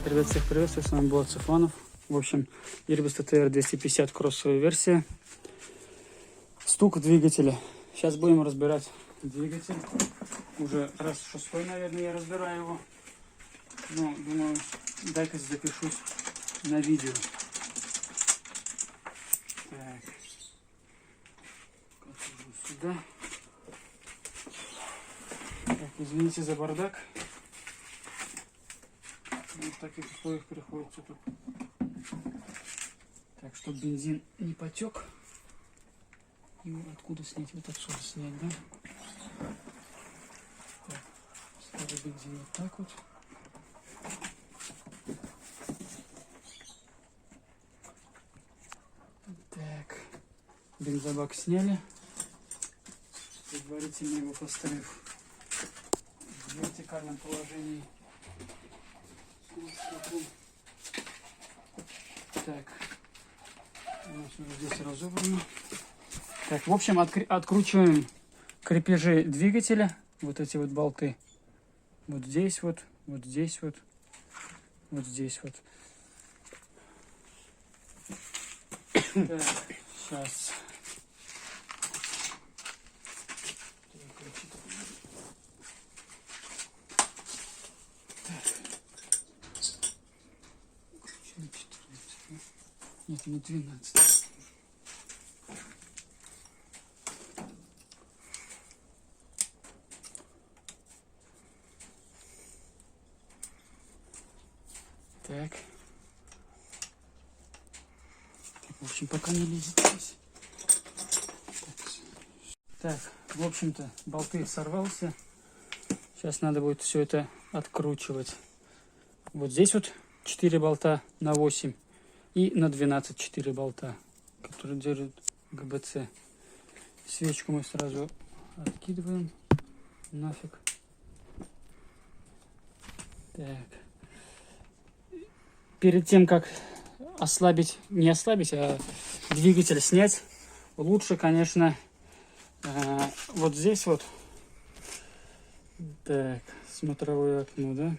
Ребят, всех приветствую, с вами был Цифонов. В общем, Irbis TTR 250 кроссовая версия. Стук двигателя. Сейчас будем разбирать двигатель. Уже раз шестой, наверное, я разбираю его. Но, думаю, дай-ка запишусь на видео. Так. Сюда. Так, извините за бардак. В таких условиях приходится тут. Так, чтобы бензин не потек. Его откуда снять? Вот отсюда снять, да? Так, старый бензин вот так вот. Так, бензобак сняли. Предварительно его поставив в вертикальном положении. Так, у нас уже здесь разобрано. Так, в общем, откручиваем крепежи двигателя. Вот эти вот болты. Вот здесь вот, вот здесь вот, вот здесь вот. Так, сейчас. Нет, не 12. Так. В общем, пока не лезет здесь. Так, в общем-то, болты сорвался. Сейчас надо будет все это откручивать. Вот здесь вот 4 болта на 8 и на 12 4 болта, которые держат ГБЦ. Свечку мы сразу откидываем нафиг. Так. Перед тем, как ослабить, не ослабить, а двигатель снять, лучше, конечно, вот здесь вот. Так, смотровое окно, да?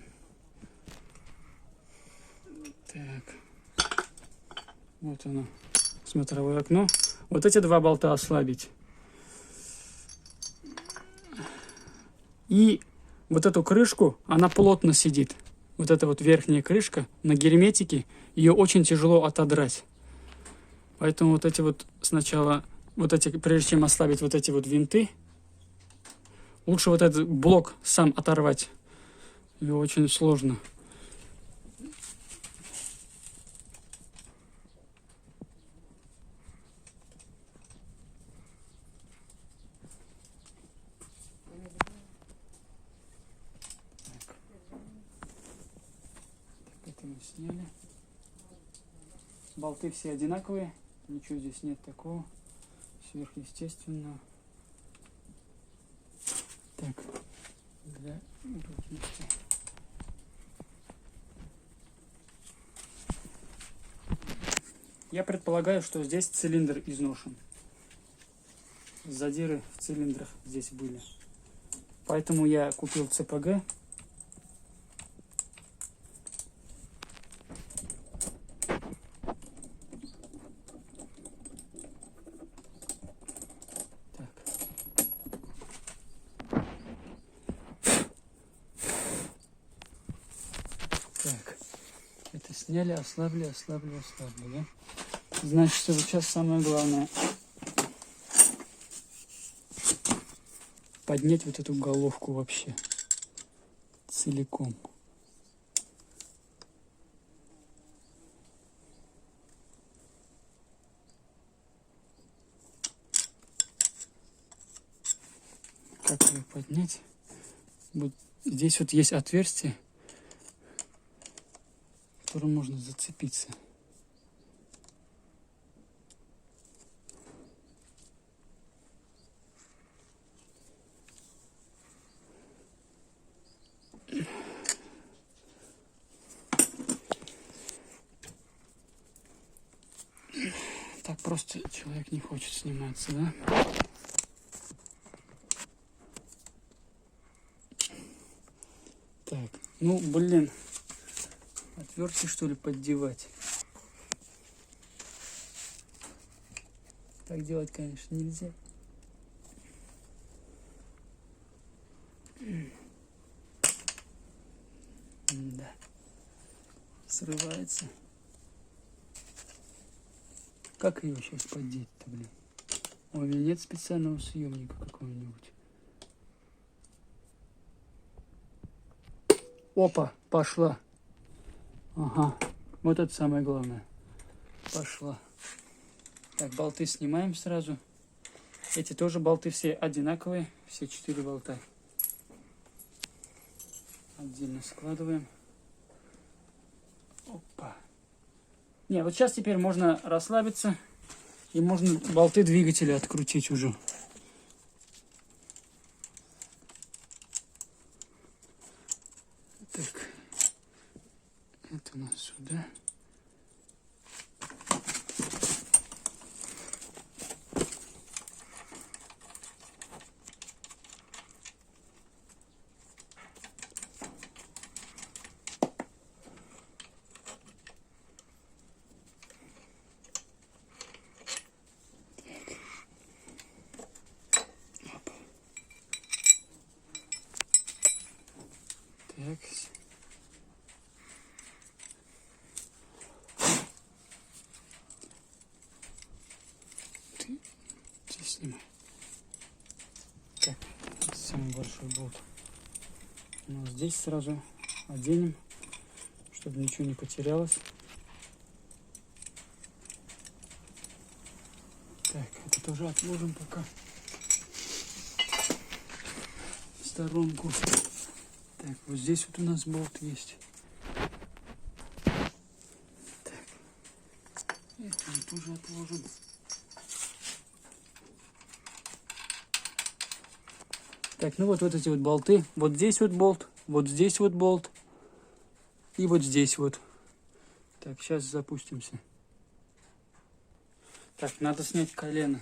Так. Вот оно, смотровое окно. Вот эти два болта ослабить. И вот эту крышку, она плотно сидит. Вот эта вот верхняя крышка на герметике, ее очень тяжело отодрать. Поэтому вот эти вот сначала, вот эти, прежде чем ослабить вот эти вот винты, лучше вот этот блок сам оторвать. Его очень сложно. Это мы сняли. Болты все одинаковые, ничего здесь нет такого сверхъестественного. Так, для удобности. Я предполагаю, что здесь цилиндр изношен. Задиры в цилиндрах здесь были. Поэтому я купил ЦПГ. Так, это сняли, ослабили, да? Значит, вот сейчас самое главное поднять вот эту головку вообще целиком. Как ее поднять? Вот здесь вот есть отверстие, в котором можно зацепиться. Так просто человек не хочет сниматься, да? Так, ну, блин, отвертки, что ли, поддевать. Так делать, конечно, нельзя. Да. Срывается. Как ее сейчас поддеть-то, блин? У меня нет специального съемника какого-нибудь. Опа, пошла. Ага, вот это самое главное. Пошла. Так, болты снимаем сразу. Эти тоже болты все одинаковые. Все 4 болта. Отдельно складываем. Опа. Не, вот сейчас теперь можно расслабиться. И можно болты двигателя открутить уже. Так. Это у нас сюда. Так. Ты здесь снимай. Так, самый большой болт. Но здесь сразу оденем, чтобы ничего не потерялось. Так, это тоже отложим пока в сторонку. Так, вот здесь вот у нас болт есть. Так, это мы тоже отложим. Так, ну вот эти вот болты. Вот здесь вот болт, вот здесь вот болт. И вот здесь вот. Так, сейчас запустимся. Так, надо снять колено.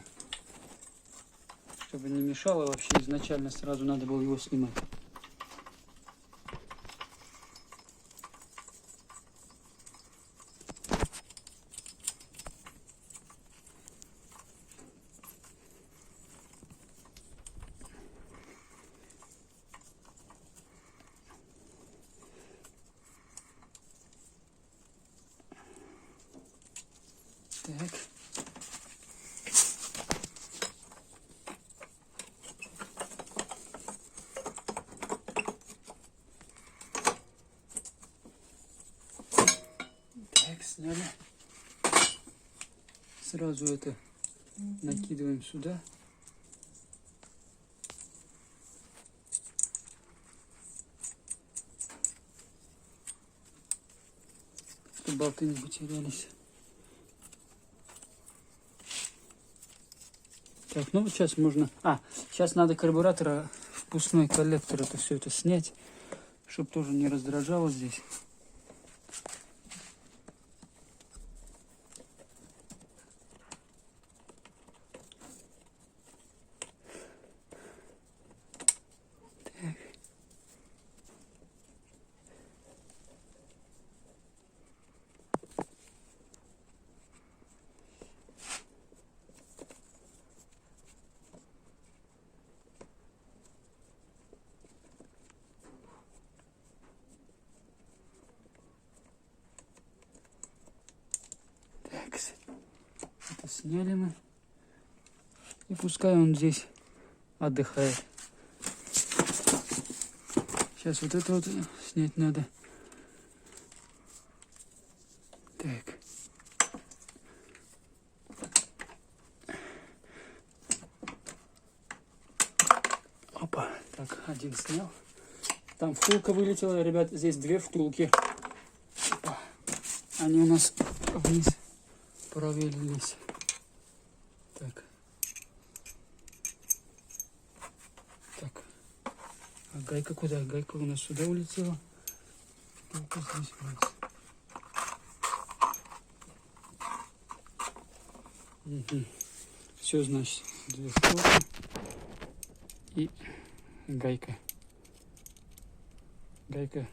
Чтобы не мешало вообще, изначально сразу надо было его снимать. Так. Так, сняли. Сразу это накидываем сюда. Чтобы болты не потерялись. Так, ну вот сейчас можно... сейчас надо карбюратора, впускной коллектор, это все это снять, чтобы тоже не раздражало здесь. Так. Это сняли мы. И пускай он здесь отдыхает. Сейчас вот это вот снять надо. Так. Опа. Так, один снял. Там втулка вылетела, ребят. Здесь 2 втулки. Опа. Они у нас вниз провалились. Так. Так. А гайка куда? Гайка у нас сюда улетела. Втулка здесь у нас. Угу. Все, значит, 2 втулки и гайка. Гайка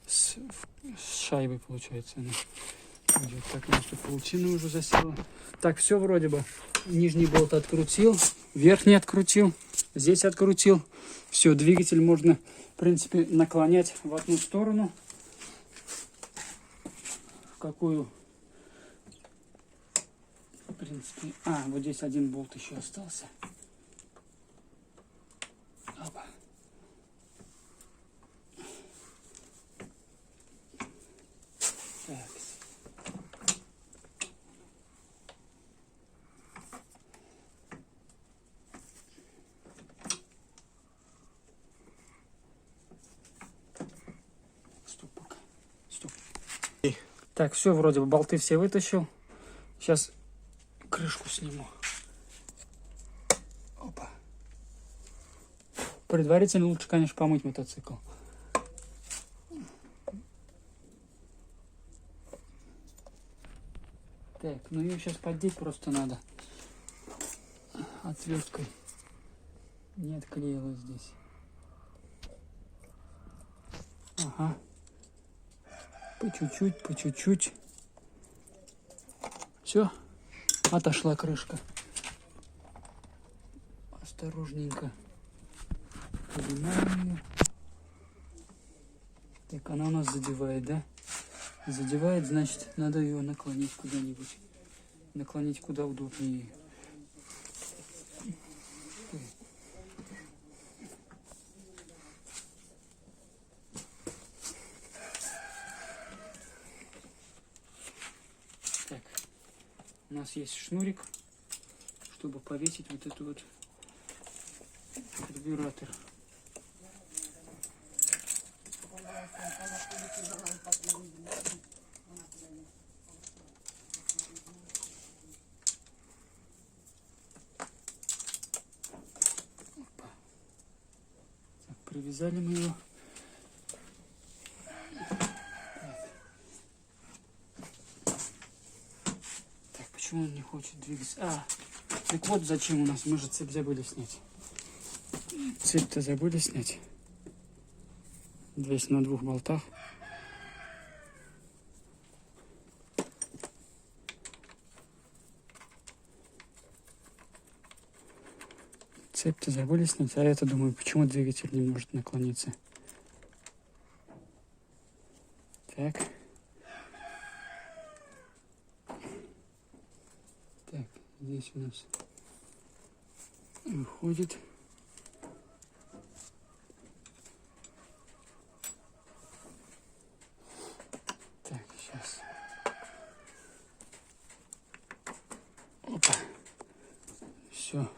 с шайбой, получается. Она идет. Так, у нас тут паутина уже засела. Так, все вроде бы. Нижний болт открутил, верхний открутил, здесь открутил. Все, двигатель можно, в принципе, наклонять в одну сторону. В какую? В принципе, вот здесь один болт еще остался. Опа. Так. Стоп пока. Стоп. Так, все, вроде бы болты все вытащил. Сейчас крышку сниму. Опа. Предварительно лучше, конечно, помыть мотоцикл. Так, ну ее сейчас поддеть просто надо отверткой. Не отклеилась здесь. Ага. По чуть-чуть, по чуть-чуть. Все, отошла крышка. Осторожненько поднимаем ее. Так, она у нас задевает, да? Задевает, значит, надо ее наклонить куда-нибудь. Наклонить куда удобнее. Так, у нас есть шнурик, чтобы повесить вот этот вот карбюратор. Так, привязали мы его. Так, почему он не хочет двигаться? Так вот зачем у нас, мы же цепь забыли снять. Цепь-то забыли снять. Весь на 2 болтах. Цепь-то забыли снять, а я-то думаю, почему двигатель не может наклониться. Так. Так, здесь у нас выходит. Так, сейчас. Опа. Все.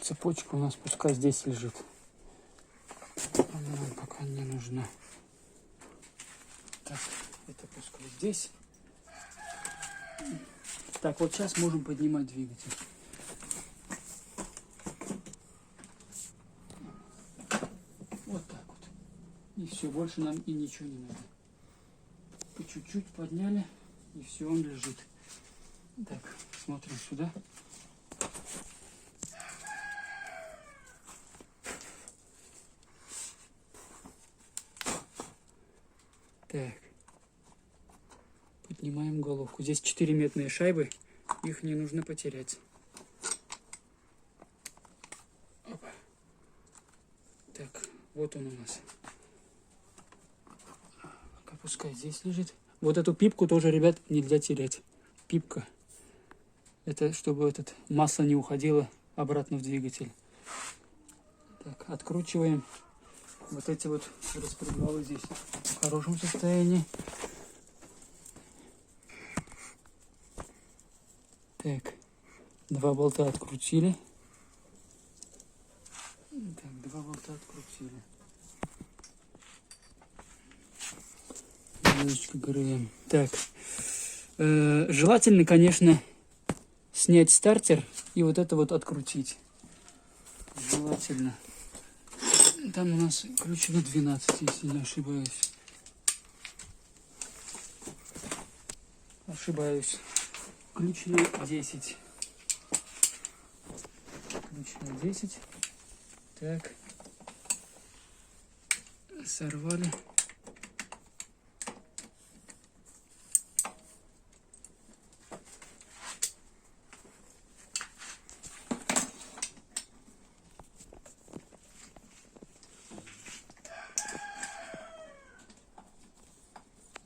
Цепочка у нас пускай здесь лежит. Она нам пока не нужна. Так, это пускай здесь. Так, вот сейчас можем поднимать двигатель. Вот так вот. И все, больше нам и ничего не надо. По чуть-чуть подняли, и все, он лежит. Так, смотрим сюда. Так. Поднимаем головку. Здесь 4 медные шайбы. Их не нужно потерять. Опа. Так, вот он у нас. Пока пускай здесь лежит. Вот эту пипку тоже, ребят, нельзя терять. Пипка. Это чтобы этот масло не уходило обратно в двигатель. Так, откручиваем. Вот эти вот распредвалы здесь в хорошем состоянии. Так, 2 болта открутили. Так, 2 болта открутили. Немножечко ГРМ. Так, желательно, конечно, снять стартер и вот это вот открутить. Желательно. Там у нас ключ на 12, если не ошибаюсь. Ошибаюсь. Ключ на 10. Ключ на 10. Так. Сорвали.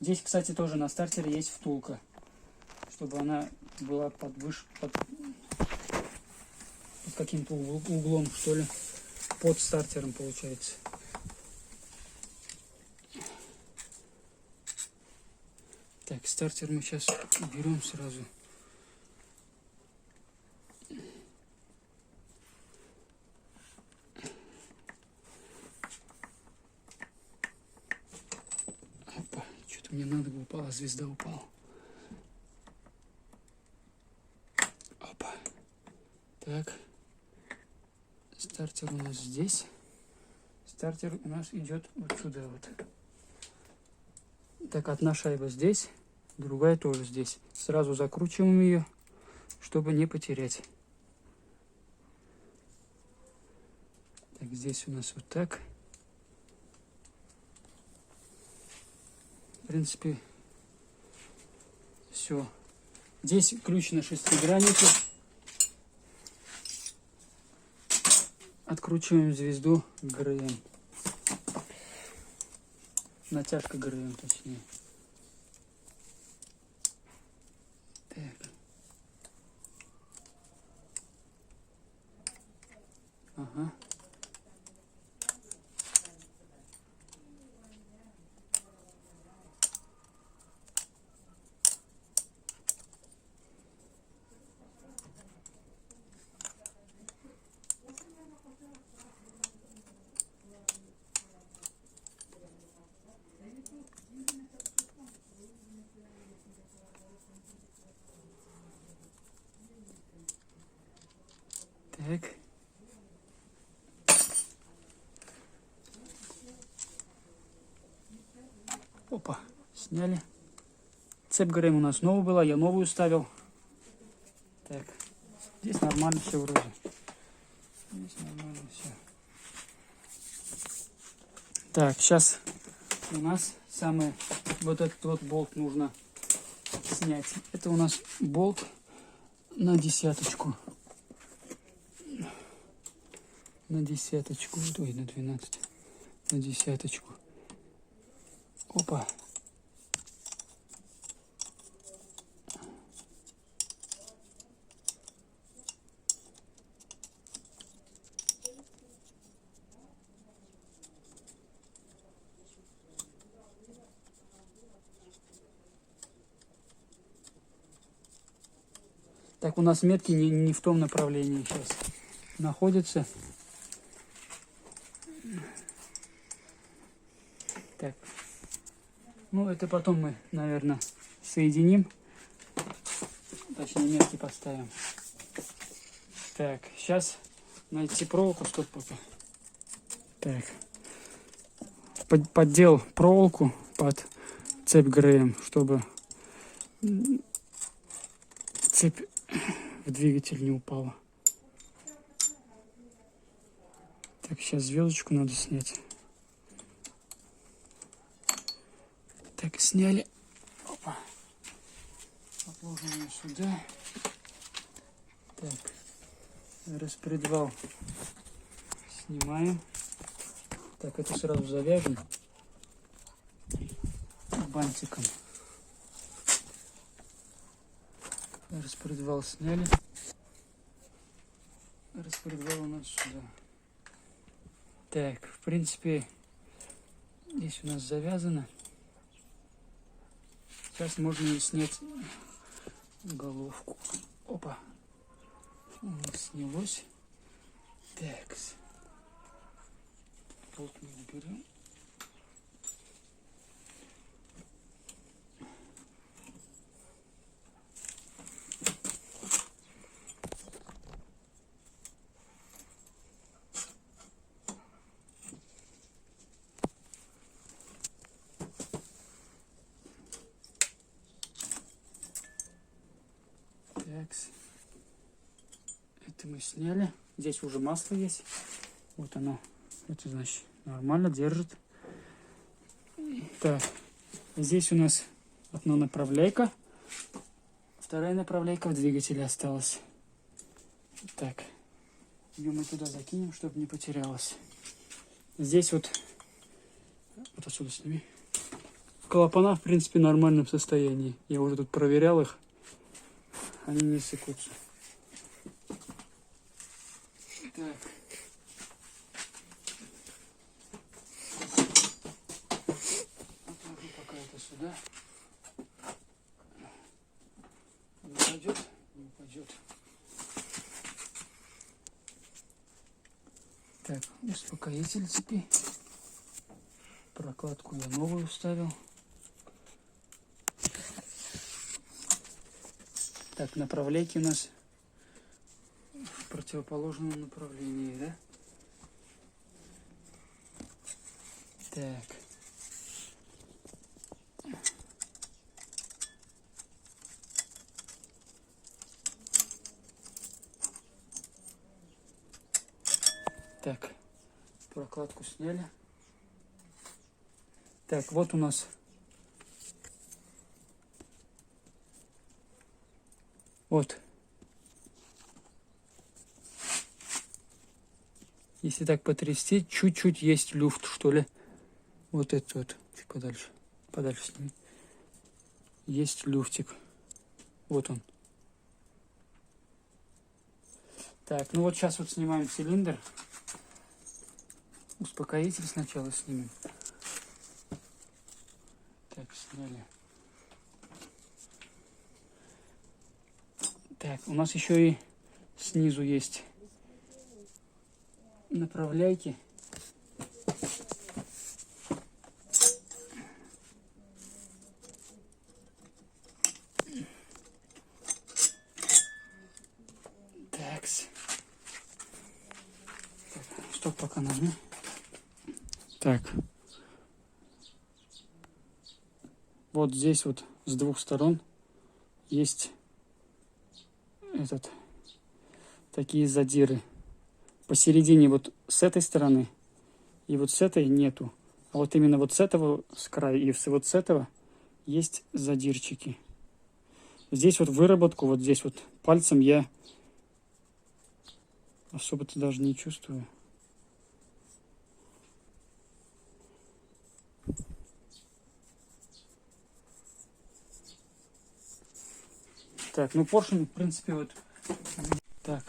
Здесь, кстати, тоже на стартере есть втулка, чтобы она была под каким-то углом, что ли, под стартером получается. Так, стартер мы сейчас уберем сразу. Опа, что-то мне надо было, упала, звезда упала. Опа. Так. Стартер у нас здесь. Стартер у нас идет вот сюда вот. Так, одна шайба здесь, другая тоже здесь. Сразу закручиваем ее, чтобы не потерять. Так, здесь у нас вот так. В принципе, все. Здесь ключ на шестиграннике. Откручиваем звезду ГРМ. Натяжка ГРМ, точнее. Так. Ага. Так. Опа, сняли. Цепь ГРМ у нас новая была, я новую ставил. Так, здесь нормально все вроде. Здесь нормально все. Так, сейчас у нас самое, вот этот вот болт нужно снять. Это у нас болт на десяточку. На десяточку, ой, на 12. На десяточку. Опа. Так, у нас метки не в том направлении сейчас находятся. Так. Ну, это потом мы, наверное, соединим. Точнее, метки поставим. Так, сейчас найти проволоку, стоп пока. Так. Поддел проволоку под цепь ГРМ, чтобы цепь в двигатель не упала. Так, сейчас звездочку надо снять. Так, сняли. Опа. Отложим ее сюда. Так, распредвал снимаем. Так, это сразу завяжем бантиком. Распредвал сняли. Распредвал у нас сюда. Так, в принципе, здесь у нас завязано. Сейчас можно и снять головку. Опа. У нас снялось. Так. Болт мы уберем. Это мы сняли. Здесь уже масло есть. Вот оно. Это значит нормально держит. Так. Здесь у нас одна направляйка. Вторая направляйка в двигателе осталась. Так. Ее мы туда закинем, чтобы не потерялась. Здесь вот отсюда сними. клапана, в принципе, в нормальном состоянии. Я уже тут проверял их. Они не секутся. Так. Отложу пока это сюда. Не упадет? Не упадет. Так, успокоитель цепи. Прокладку я новую вставил. Так, направляйки у нас в противоположном направлении, да? Так. Так, прокладку сняли. Так, вот у нас вот. Если так потрясти, чуть-чуть есть люфт, что ли. Вот это вот. Чуть подальше. Подальше сними. Есть люфтик. Вот он. Так, ну вот сейчас вот снимаем цилиндр. Успокоитель сначала снимем. Так, сняли. Так, у нас еще и снизу есть направляйки. Такс. Так, стоп, пока нажми. Так. Вот здесь вот с двух сторон есть такие задиры. Посередине вот с этой стороны и вот с этой нету. А вот именно вот с этого с края и вот с этого есть задирчики. Здесь вот выработку, вот здесь вот пальцем я особо-то даже не чувствую. Так, ну поршень, в принципе, вот. Так,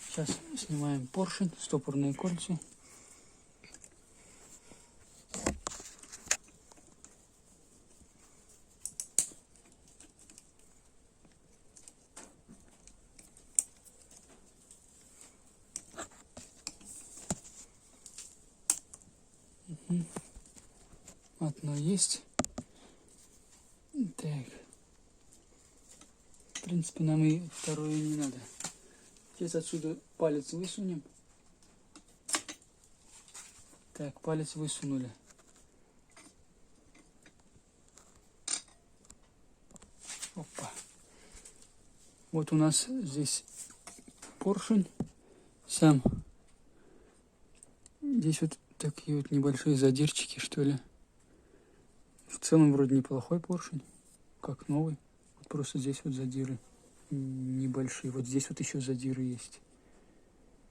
сейчас снимаем поршень, стопорные кольца. Одно есть. Так. В принципе, нам и второе не надо. Сейчас отсюда палец высунем. Так, палец высунули. Опа. Вот у нас здесь поршень сам. Здесь вот такие вот небольшие задирчики, что ли. В целом вроде неплохой поршень, как новый. Вот просто здесь вот задиры небольшие. Вот здесь вот еще задиры есть.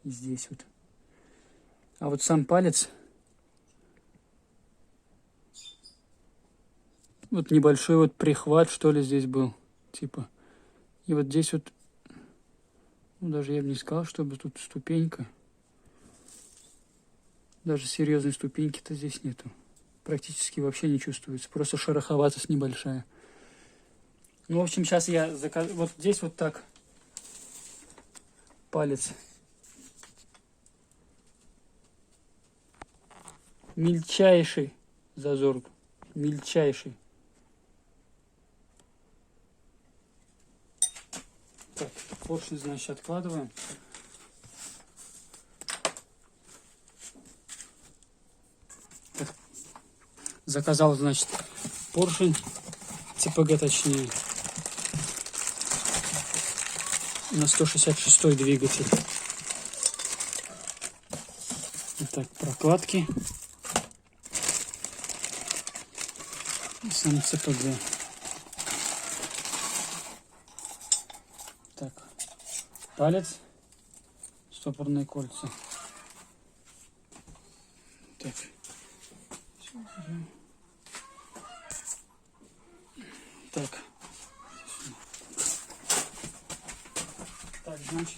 И здесь вот. А вот сам палец, вот небольшой вот прихват, что ли, здесь был. Типа. И вот здесь вот, ну даже я бы не сказал, чтобы тут ступенька. Даже серьезной ступеньки-то здесь нету. Практически вообще не чувствуется. Просто шероховатость небольшая. Ну, в общем, сейчас я закажу. Вот здесь вот так. Палец. Мельчайший зазор. Мельчайший. Так, поршень, значит, откладываем. Так. Заказал, значит, поршень. ЦПГ точнее. На 166 двигатель. Итак, прокладки. И сам ЦПГ. Так, палец, стопорные кольца. Так. Так. Так, значит,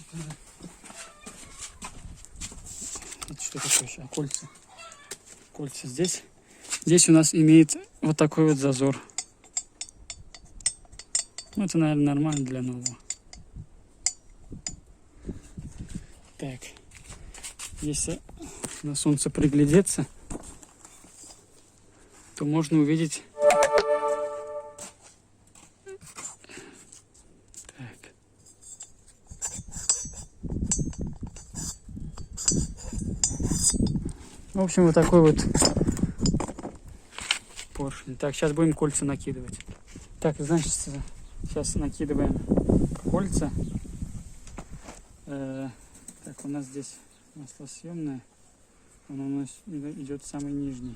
это что такое еще? Кольца. Кольца здесь. Здесь у нас имеет вот такой вот зазор. Ну, это, наверное, нормально для нового. Так. Если на солнце приглядеться, то можно увидеть... Так. В общем, вот такой вот поршень. Так, сейчас будем кольца накидывать. Так, значит, сейчас накидываем кольца. Так, у нас здесь маслосъемное. Он у нас идет самый нижний.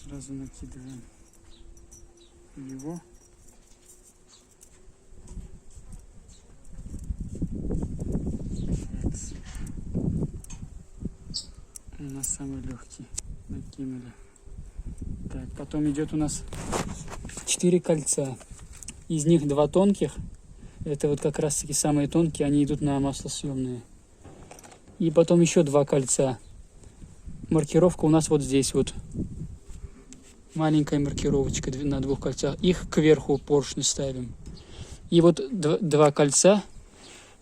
Сразу накидываем его. У нас самый легкий. Накинули. Так, потом идет у нас 4 кольца. Из них 2 тонких. Это вот как раз таки самые тонкие, они идут на маслосъемные. И потом еще 2 кольца. Маркировка у нас вот здесь вот. Маленькая маркировочка на 2 кольцах. Их кверху поршни ставим. И вот 2 кольца.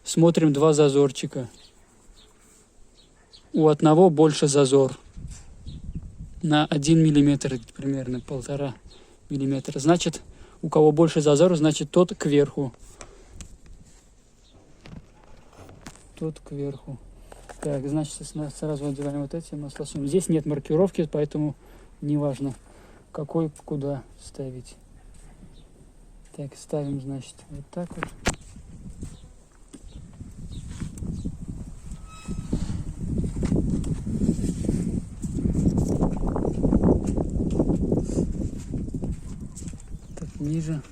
Смотрим 2 зазорчика. У одного больше зазор. На 1 миллиметр примерно, 1,5 миллиметра. Значит, у кого больше зазор, значит тот кверху. Тот кверху. Так, значит, сразу одеваем вот эти маслосъемные. Здесь нет маркировки, поэтому не важно, какой куда ставить. Так, ставим, значит, вот так вот. Так, ниже.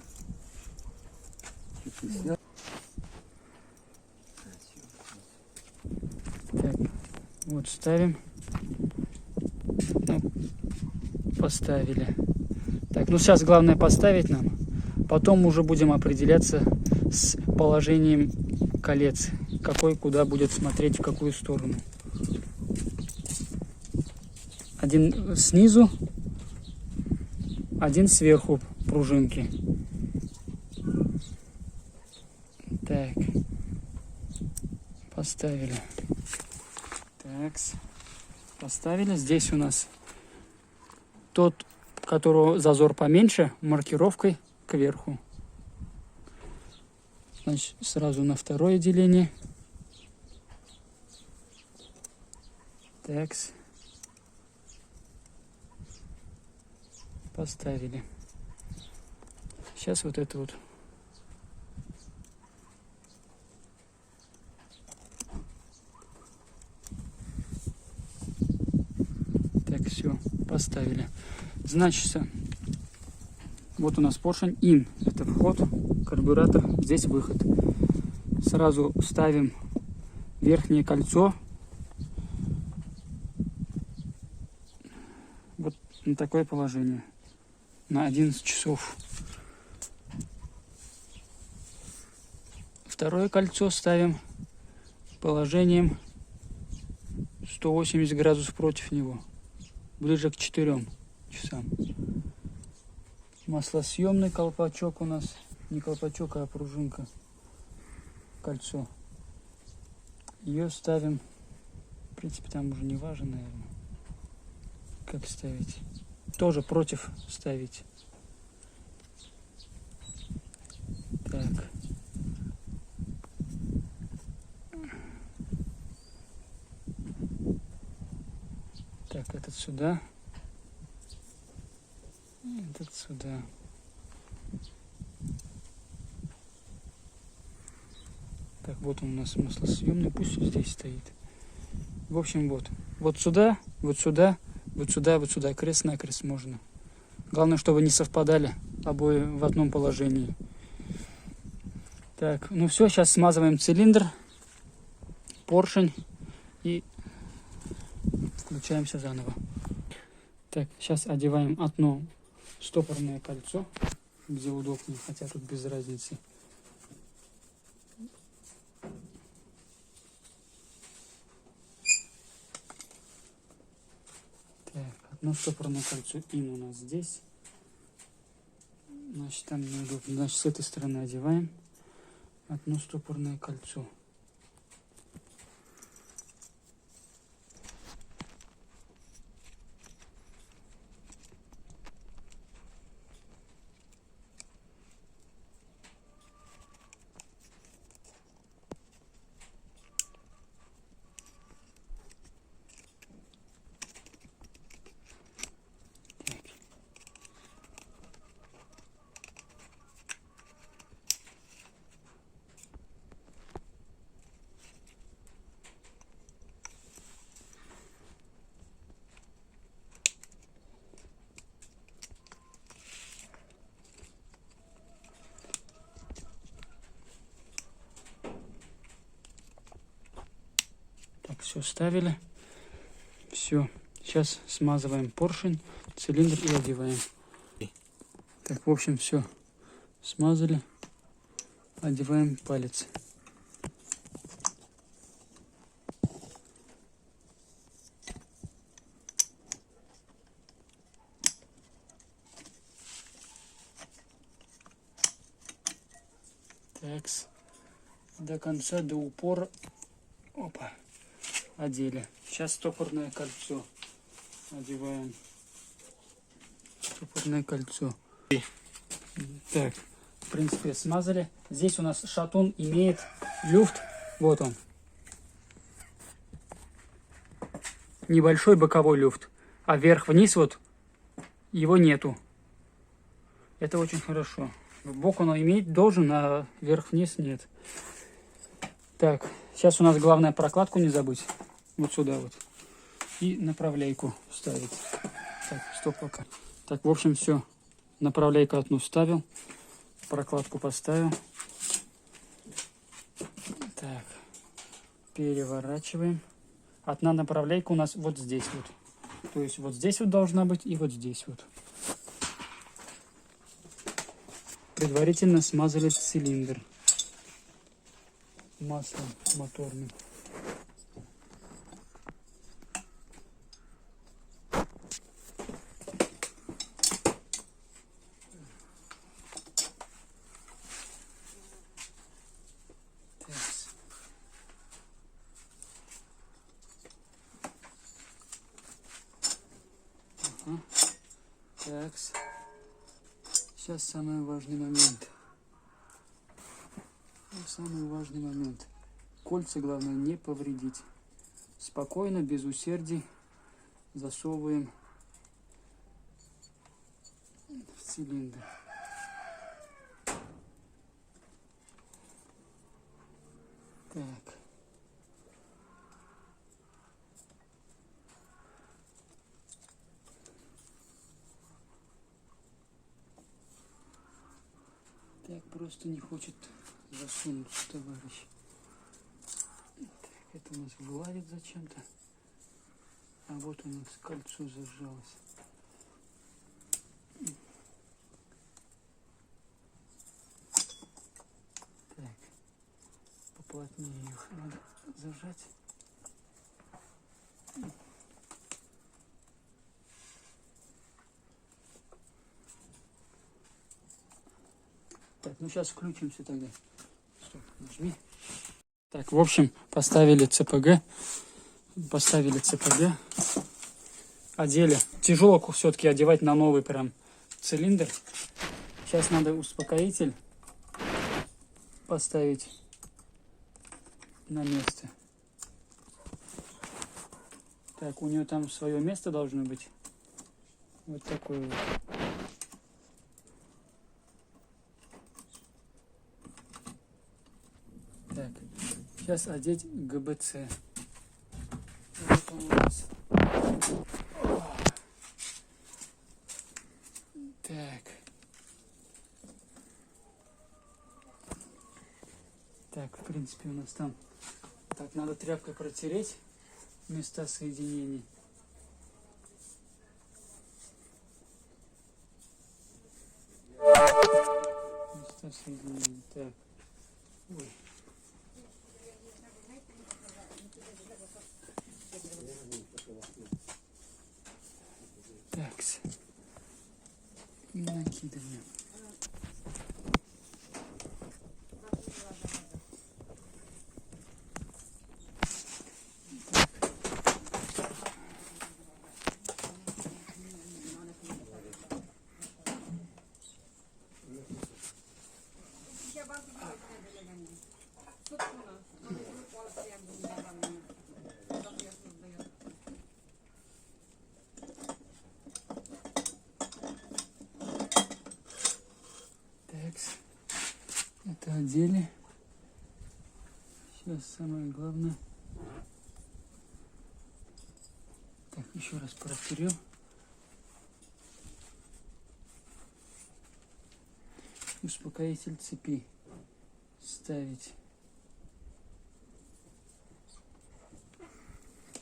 Так, вот ставим. Ну, поставили. Так, ну сейчас главное поставить нам. Потом уже будем определяться с положением колец. Какой куда будет смотреть, в какую сторону. Один снизу, один сверху пружинки. Так. Поставили. Так. Поставили. Здесь у нас тот, которого зазор поменьше, маркировкой кверху. Значит, сразу на второе деление. Так. Поставили. Сейчас вот это вот. Так, все, поставили. Значит, вот у нас поршень ин. Это вход, карбюратор, здесь выход. Сразу ставим верхнее кольцо. Вот на такое положение. На 11 часов. Второе кольцо ставим положением 180 градусов против него. Ближе к 4 часам. Маслосъемный колпачок у нас. Не колпачок, а пружинка. Кольцо. Ее ставим. В принципе, там уже не важно, наверное. Как ставить. Тоже против ставить. Так. Так, этот сюда. Этот сюда. Так, вот он у нас маслосъемный, пусть здесь стоит. В общем, вот. Вот сюда, вот сюда, вот сюда, вот сюда. Крест-накрест можно. Главное, чтобы не совпадали обои в одном положении. Так, ну все, сейчас смазываем цилиндр, поршень и включаемся заново. Так, сейчас одеваем одно стопорное кольцо, где удобнее, хотя тут без разницы. Так, одно стопорное кольцо ин у нас здесь. Значит, там неудобно. Значит, с этой стороны одеваем одно стопорное кольцо. Все ставили. Все. Сейчас смазываем поршень, цилиндр и одеваем. Так, в общем, все. Смазали. Одеваем палец. Так, до конца, до упора. Опа. Одели. Сейчас стопорное кольцо одеваем. Стопорное кольцо. Так, в принципе, смазали. Здесь у нас шатун имеет люфт. Вот он. Небольшой боковой люфт. А вверх-вниз вот его нету. Это очень хорошо. В бок он иметь должен, а вверх-вниз нет. Так, сейчас у нас главное прокладку не забыть. Вот сюда вот. И направляйку ставить. Так, стоп пока. Так, в общем, все. Направляйку одну вставил. Прокладку поставил. Так. Переворачиваем. Одна направляйка у нас вот здесь вот. То есть вот здесь вот должна быть и вот здесь вот. Предварительно смазали цилиндр маслом моторным. Так, сейчас самый важный момент. Самый важный момент. Кольца главное не повредить. Спокойно, без усердий засовываем в цилиндр. Так. Так просто не хочет засунуться, товарищ. Так, это у нас вылазит зачем-то. А вот у нас кольцо зажалось. Так, поплотнее их надо зажать. Так, ну сейчас включимся тогда. Стоп, нажми. Так, в общем, поставили ЦПГ. Одели. Тяжело все-таки одевать на новый прям цилиндр. Сейчас надо успокоитель поставить на место. Так, у нее там свое место должно быть. Вот такое вот. Так, сейчас одеть ГБЦ. Вот он у нас. Так. Так, в принципе, у нас там... Так, надо тряпкой протереть места соединений. соединение. Так. Ой. Так. И накидываем. Это одели. Сейчас самое главное. Так, еще раз протрем. Успокоитель цепи ставить.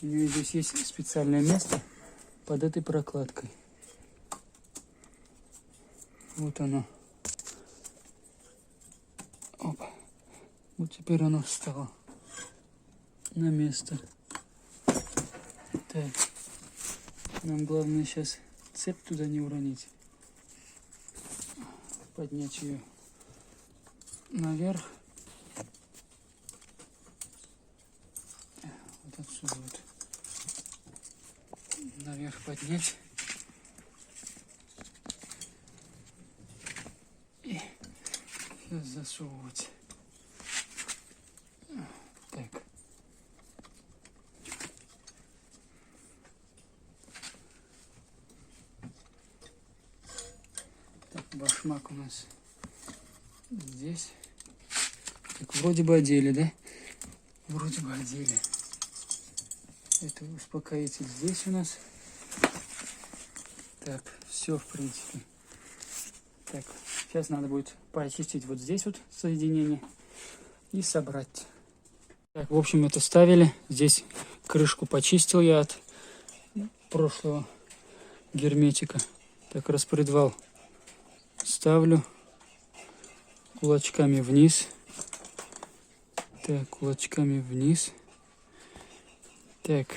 У нее здесь есть специальное место под этой прокладкой. Вот оно. Опа. Вот теперь оно встало на место. Так. Нам главное сейчас цепь туда не уронить. Поднять ее наверх. Вот отсюда вот. Наверх поднять. И сейчас засовывать. Так. Так, башмак у нас здесь. Так, вроде бы одели, да? Вроде бы одели. Это успокоитель здесь у нас. Так, все в принципе. Так, сейчас надо будет почистить вот здесь вот соединение и собрать. Так, в общем, это ставили. Здесь крышку почистил я от прошлого герметика. Так, распредвал ставлю кулачками вниз. Так, кулачками вниз. Так,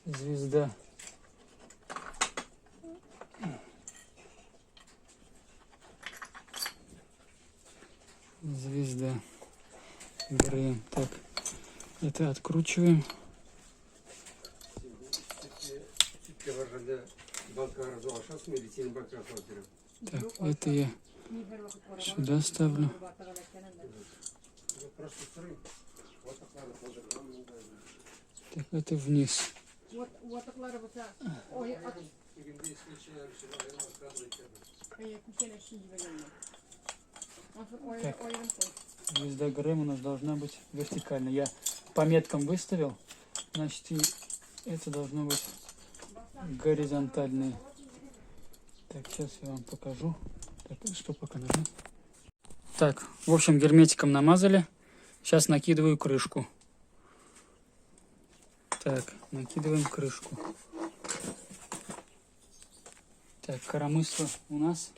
звезда. Звезда. ГРМ. Так, это откручиваем. Так, это я сюда ставлю. Так, это вниз. Так, звезда ГРМ у нас должна быть вертикально. Я по меткам выставил, значит, и это должно быть горизонтальное. Так, сейчас я вам покажу. Так, что пока нажать? Так, в общем, герметиком намазали. Сейчас накидываю крышку. Так, накидываем крышку. Так, коромысло у нас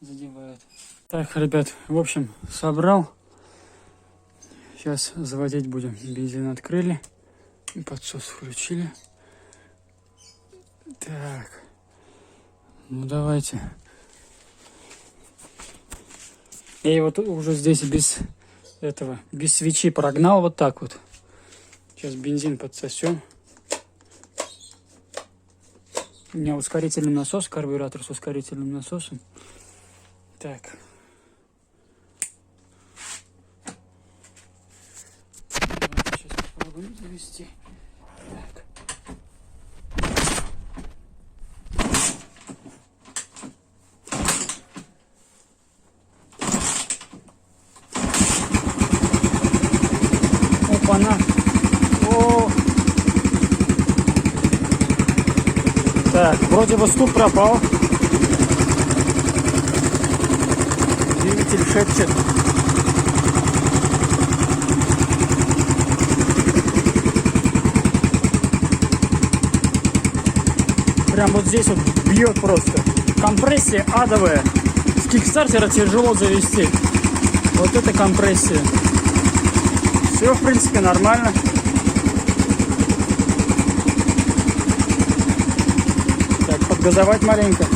задевает. Так, ребят, в общем, собрал. Сейчас заводить будем. Бензин открыли. Подсос включили. Так. Ну, давайте. Я его уже здесь без этого, без свечи прогнал вот так вот. Сейчас бензин подсосем. У меня ускорительный насос, карбюратор с ускорительным насосом. Так. Давайте сейчас попробуем завести. Так. Опа-на. О! Так, вроде бы ступ пропал. Двигатель шепчет. Прям вот здесь вот бьет просто. Компрессия адовая. кикстартера тяжело завести. Вот это компрессия. Все, в принципе, нормально. Так, подгазовать маленько.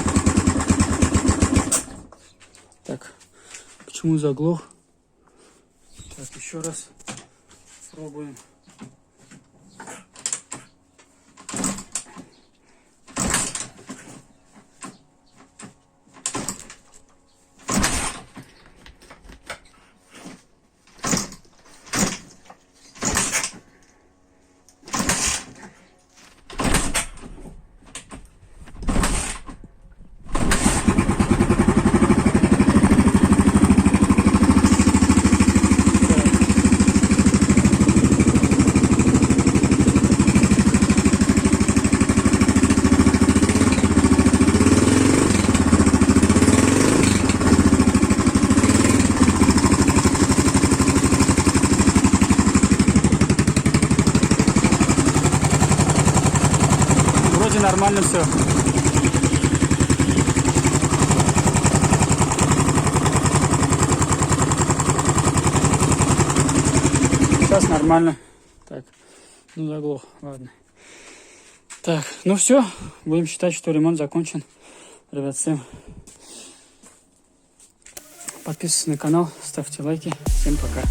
Так, почему заглох? Так, еще раз пробуем. Нормально все. Сейчас нормально. Так, ну заглох, ладно. Так, ну все, будем считать, что ремонт закончен. Ребят, всем подписывайтесь на канал, ставьте лайки. Всем пока.